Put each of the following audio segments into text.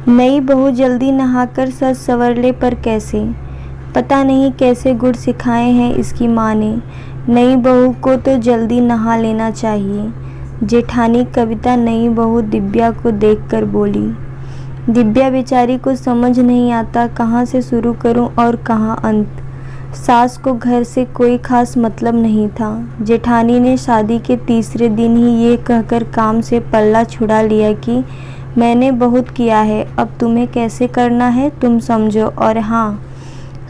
नई बहू जल्दी नहाकर सज संवर ले, पर कैसे? पता नहीं कैसे गुर सिखाए हैं इसकी माँ ने। नई बहू को तो जल्दी नहा लेना चाहिए। जेठानी कविता नई बहू दिव्या को देखकर बोली। दिव्या बेचारी को समझ नहीं आता कहाँ से शुरू करूँ और कहाँ अंत। सास को घर से कोई खास मतलब नहीं था। जेठानी ने शादी के तीसरे दिन ही ये कहकर काम से पल्ला छुड़ा लिया कि मैंने बहुत किया है, अब तुम्हें कैसे करना है तुम समझो। और हाँ,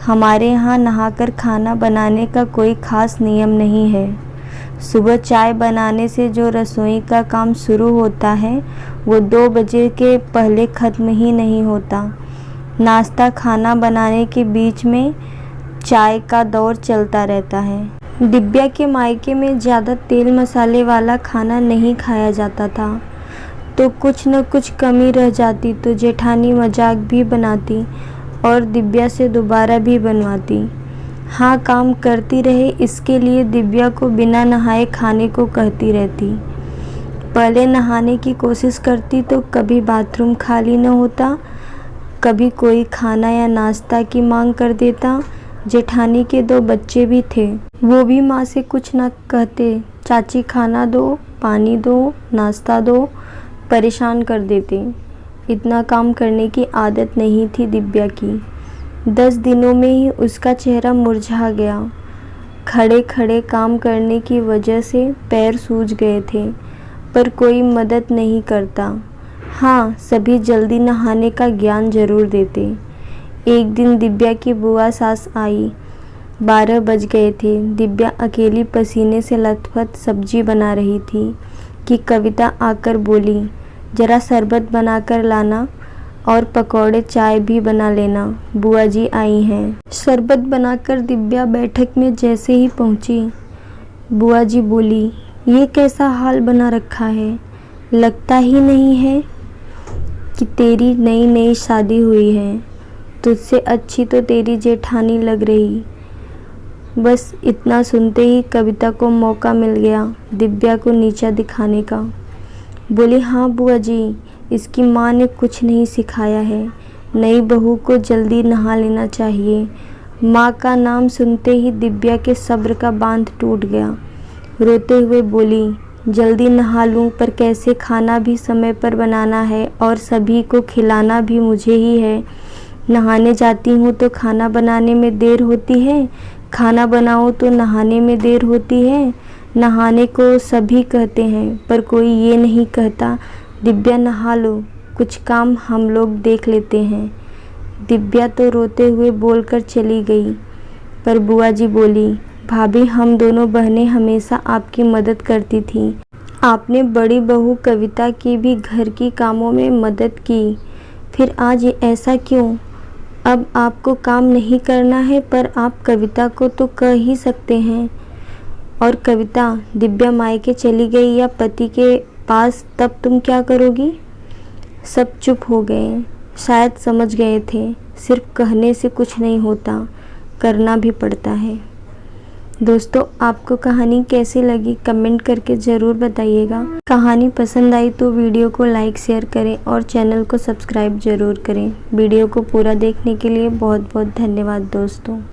हमारे यहाँ नहाकर खाना बनाने का कोई खास नियम नहीं है। सुबह चाय बनाने से जो रसोई का काम शुरू होता है वो 2 बजे के पहले ख़त्म ही नहीं होता। नाश्ता खाना बनाने के बीच में चाय का दौर चलता रहता है। दिव्या के मायके में ज़्यादा तेल मसाले वाला खाना नहीं खाया जाता था, तो कुछ न कुछ कमी रह जाती तो जेठानी मजाक भी बनाती और दिव्या से दोबारा भी बनवाती। हाँ, काम करती रहे इसके लिए दिव्या को बिना नहाए खाने को कहती रहती। पहले नहाने की कोशिश करती तो कभी बाथरूम खाली न होता, कभी कोई खाना या नाश्ता की मांग कर देता। जेठानी के 2 बच्चे भी थे, वो भी माँ से कुछ न कहते। चाची खाना दो, पानी दो, नाश्ता दो, परेशान कर देते। इतना काम करने की आदत नहीं थी दिव्या की। 10 दिनों में ही उसका चेहरा मुरझा गया। खड़े खड़े काम करने की वजह से पैर सूज गए थे, पर कोई मदद नहीं करता। हाँ, सभी जल्दी नहाने का ज्ञान जरूर देते। एक दिन दिव्या की बुआ सास आई। 12 बज गए थे। दिव्या अकेली पसीने से लथपथ सब्जी बना रही थी कि कविता आकर बोली, जरा शरबत बनाकर लाना और पकौड़े चाय भी बना लेना, बुआ जी आई हैं। शरबत बनाकर दिव्या बैठक में जैसे ही पहुंची, बुआ जी बोली, ये कैसा हाल बना रखा है? लगता ही नहीं है कि तेरी नई नई शादी हुई है। तुझसे अच्छी तो तेरी जेठानी लग रही। बस इतना सुनते ही कविता को मौका मिल गया दिव्या को नीचा दिखाने का। बोली, हाँ बुआ जी, इसकी माँ ने कुछ नहीं सिखाया है। नई बहू को जल्दी नहा लेना चाहिए। माँ का नाम सुनते ही दिव्या के सब्र का बांध टूट गया। रोते हुए बोली, जल्दी नहा लूँ पर कैसे? खाना भी समय पर बनाना है और सभी को खिलाना भी मुझे ही है। नहाने जाती हूँ तो खाना बनाने में देर होती है, खाना बनाओ तो नहाने में देर होती है। नहाने को सभी कहते हैं पर कोई ये नहीं कहता, दिव्या नहा लो, कुछ काम हम लोग देख लेते हैं। दिव्या तो रोते हुए बोलकर चली गई, पर बुआ जी बोली, भाभी हम दोनों बहनें हमेशा आपकी मदद करती थी। आपने बड़ी बहू कविता की भी घर की कामों में मदद की, फिर आज ऐसा क्यों? अब आपको काम नहीं करना है पर आप कविता को तो कह ही सकते हैं। और कविता, दिव्या मायके चली गई या पति के पास, तब तुम क्या करोगी? सब चुप हो गए। शायद समझ गए थे सिर्फ कहने से कुछ नहीं होता, करना भी पड़ता है। दोस्तों, आपको कहानी कैसी लगी कमेंट करके ज़रूर बताइएगा। कहानी पसंद आई तो वीडियो को लाइक शेयर करें और चैनल को सब्सक्राइब ज़रूर करें। वीडियो को पूरा देखने के लिए बहुत बहुत धन्यवाद दोस्तों।